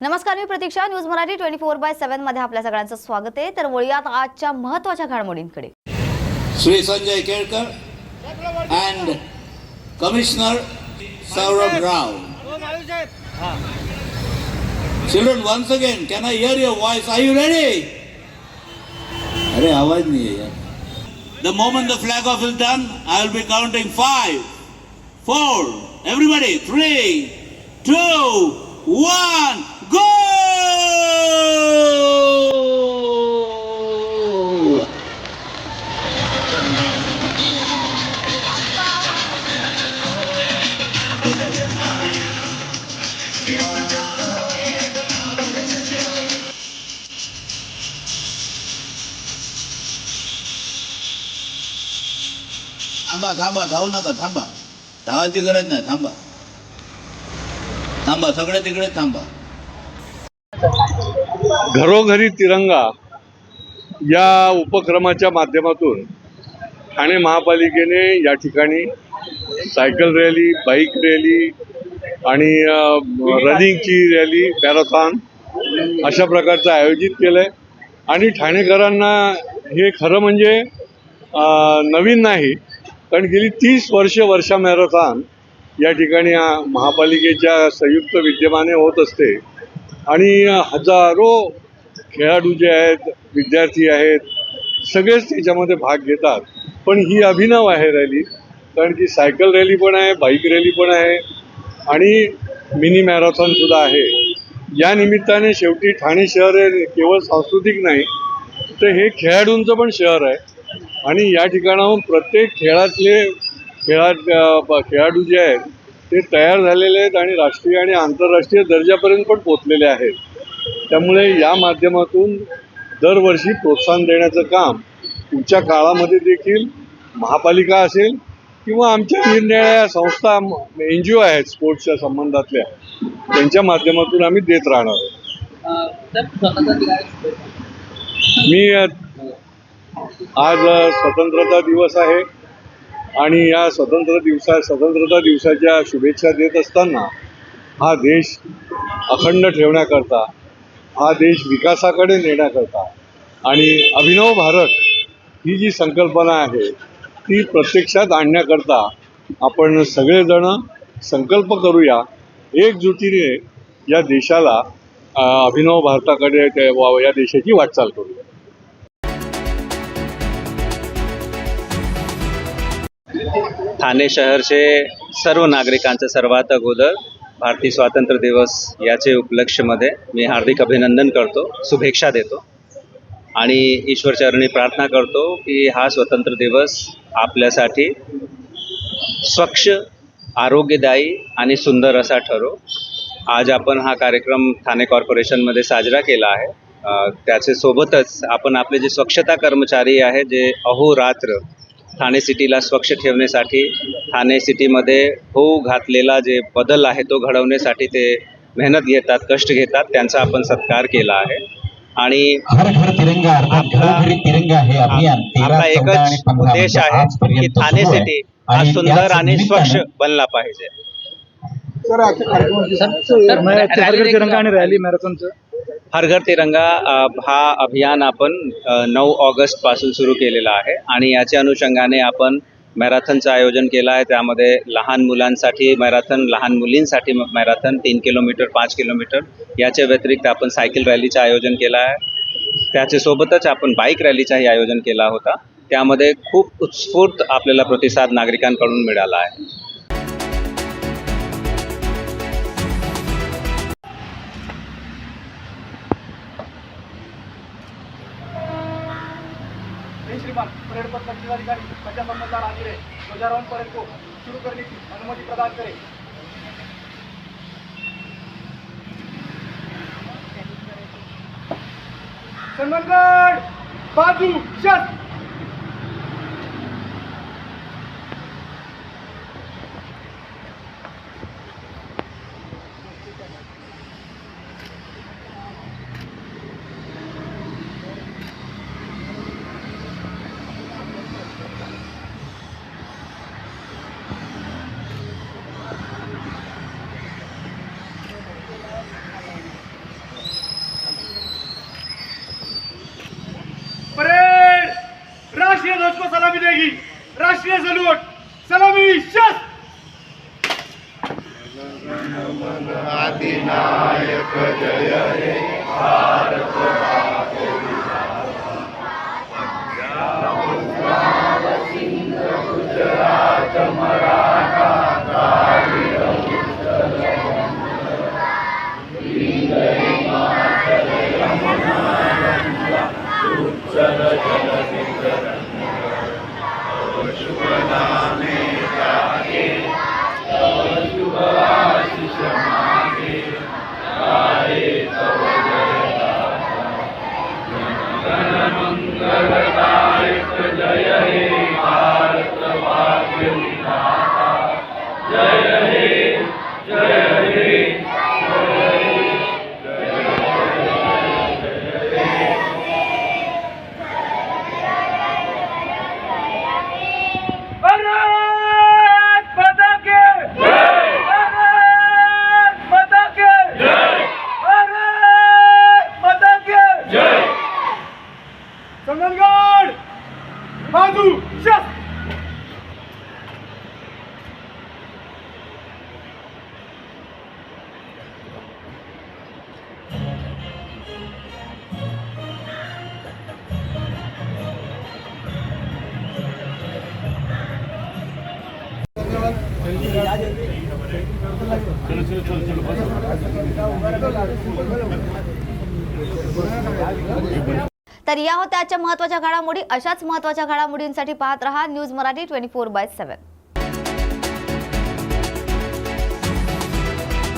नमस्कार, मी प्रतीक्षा. न्यूज मराठी 24/7 मध्ये आपल्या सगळ्यांचं स्वागत आहे. तर वळूयात आजच्या महत्त्वाच्या घडामोडींकडे. Shri Sanjay Kelkar and Commissioner Saurabh Rao. Children, once again, can I hear your voice? Are you ready? अरे आवाज नहीं है यार. The moment the flag off is done, I will be counting 5, 4, everybody, 3, 2, 1, go! थांबा थांबा, धावू नका, थांबा. धावायची गरज नाही, थांबा थांबा, सगळे तिकडे थांबा. घरोघरी तिरंगा या उपक्रमाच्या माध्यमातून ठाणे महापालिकेने या ठिकाणी सायकल रॅली, बाईक रॅली आणि रनिंगची रॅली, मॅरेथॉन अशा प्रकारचं आयोजित केलं आहे. आणि ठाणेकरांना हे खरं म्हणजे नवीन नाही, कारण गेली 30 वर्षा मॅरेथॉन या ठिकाणी महापालिकेच्या संयुक्त विद्यमाने होत असते. आणि हजारो खेळाडू जे आहेत, विद्यार्थी आहेत, सगळेच त्याच्यामध्ये भाग घेतात. पण ही अभिनव आहे रॅली, कारण की सायकल रॅली पण आहे, बाईक रॅली पण आहे आणि मिनी मॅरेथॉनसुद्धा आहे. या निमित्ताने शेवटी ठाणे शहर हे केवळ सांस्कृतिक नाही, तर हे खेळाडूंचं पण शहर आहे. आणि या ठिकाणाहून प्रत्येक खेळाडू जे आहेत ते तयार झालेले आहेत आणि राष्ट्रीय आणि आंतरराष्ट्रीय दर्जापर्यंत पण पोचलेले आहेत. त्यामुळे या माध्यमातून दरवर्षी प्रोत्साहन देण्याचं काम पुढच्या काळामध्ये देखील महापालिका असेल किंवा आमच्या निरनिराळ्या संस्था, NGO आहेत स्पोर्ट्सच्या संबंधातल्या, त्यांच्या माध्यमातून आम्ही देत राहणार आहोत. मी आज स्वतंत्रता दिवस आहे आणि या स्वतंत्रता दिवसाच्या शुभेच्छा देत असताना हा देश अखंड ठेवण्याकरता, हा देश विकासाकडे नेण्याकरता आणि अभिनव भारत ही जी संकल्पना आहे ती प्रत्यक्षात आणण्याकरता आपण सगळेजण संकल्प करूया, एकजुटीने या देशाला अभिनव भारताकडे या देशाची वाटचाल करूया. ठाणे शहरचे सर्व नागरिकांचं सर्वात अगोदर भारतीय स्वातंत्र्य दिवस याचे उपलक्ष्यमध्ये मी हार्दिक अभिनंदन करतो, शुभेच्छा देतो आणि ईश्वरचरणी प्रार्थना करतो की हा स्वतंत्र दिवस आपल्यासाठी स्वच्छ, आरोग्यदायी आणि सुंदर असा ठरो. आज आपण हा कार्यक्रम ठाणे कॉर्पोरेशनमध्ये साजरा केला आहे. त्याचे सोबतच आपण आपले जे स्वच्छता कर्मचारी आहेत, जे अहोरात्र ठाणे सिटीला स्वच्छ ठेवण्यासाठी, ठाणे सिटीमध्ये होऊ घातलेला जे बदल आहे तो घडवण्यासाठी ते मेहनत घेतात, कष्ट घेतात, त्यांचा आपण सत्कार केला आहे. आणि आपला एकच उद्देश आहे की ठाणे सिटी हा सुंदर आणि स्वच्छ बनला पाहिजे. हर घर तिरंगा हा अभियान आपण 9 ऑगस्ट पासून सुरू केलेला आहे आणि याच्या अनुषंगाने आपण मॅरेथॉनचं आयोजन केलं आहे. त्यामध्ये लहान मुलांसाठी मॅरेथॉन, लहान मुलींसाठी मॅरेथॉन 3 किलोमीटर, 5 किलोमीटर. याच्या व्यतिरिक्त आपण सायकल रॅलीचं आयोजन केलं आहे. त्याच्यासोबतच आपण बाईक रॅलीचाही आयोजन केला होता. त्यामध्ये खूप उत्स्फूर्त आपल्याला प्रतिसाद नागरिकांकडून मिळाला आहे. श्रीमान परेड पथ जिल्हाधिकारी पंजाब अंमलदार आदिरे ध्वजारोहण परेड को शुरू करने की अनुमति प्रदान करें. सन्मानगढ़ बाजू शस्त्र. ध्वज को सलामी देगी। राष्ट्रीय सलूट, सलामी, शस्त्र। संगनगड, बाजू, शस्त्र। तर या होत्या आजच्या महत्त्वाच्या घडामोडी. अशाच महत्त्वाच्या घडामोडींसाठी पाहत रहा न्यूज मराठी 24/7.